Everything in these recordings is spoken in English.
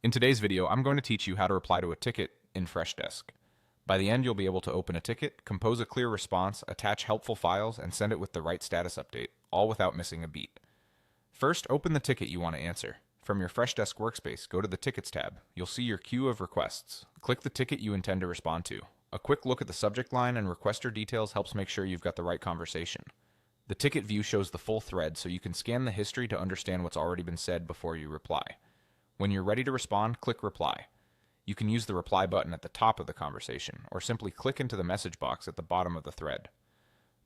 In today's video, I'm going to teach you how to reply to a ticket in Freshdesk. By the end, you'll be able to open a ticket, compose a clear response, attach helpful files, and send it with the right status update, all without missing a beat. First, open the ticket you want to answer. From your Freshdesk workspace, go to the Tickets tab. You'll see your queue of requests. Click the ticket you intend to respond to. A quick look at the subject line and requester details helps make sure you've got the right conversation. The ticket view shows the full thread, so you can scan the history to understand what's already been said before you reply. When you're ready to respond, click Reply. You can use the reply button at the top of the conversation, or simply click into the message box at the bottom of the thread.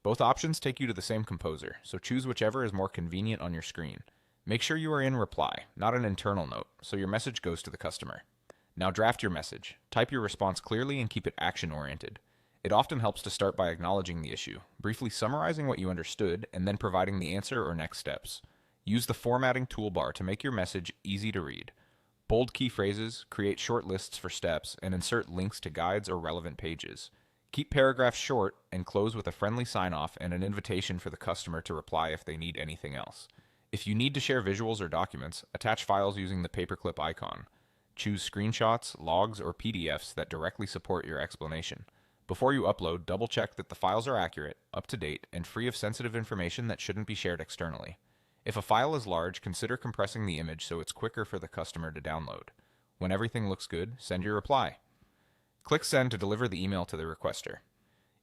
Both options take you to the same composer, so choose whichever is more convenient on your screen. Make sure you are in Reply, not an internal note, so your message goes to the customer. Now draft your message. Type your response clearly and keep it action-oriented. It often helps to start by acknowledging the issue, briefly summarizing what you understood, and then providing the answer or next steps. Use the formatting toolbar to make your message easy to read. Bold key phrases, create short lists for steps, and insert links to guides or relevant pages. Keep paragraphs short and close with a friendly sign-off and an invitation for the customer to reply if they need anything else. If you need to share visuals or documents, attach files using the paperclip icon. Choose screenshots, logs, or PDFs that directly support your explanation. Before you upload, double-check that the files are accurate, up-to-date, and free of sensitive information that shouldn't be shared externally. If a file is large, consider compressing the image so it's quicker for the customer to download. When everything looks good, send your reply. Click Send to deliver the email to the requester.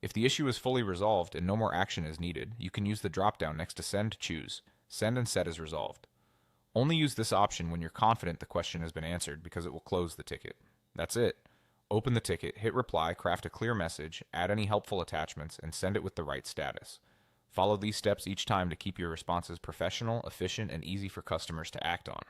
If the issue is fully resolved and no more action is needed, you can use the drop-down next to Send to choose Send and Set as resolved. Only use this option when you're confident the question has been answered because it will close the ticket. That's it. Open the ticket, hit Reply, craft a clear message, add any helpful attachments, and send it with the right status. Follow these steps each time to keep your responses professional, efficient, and easy for customers to act on.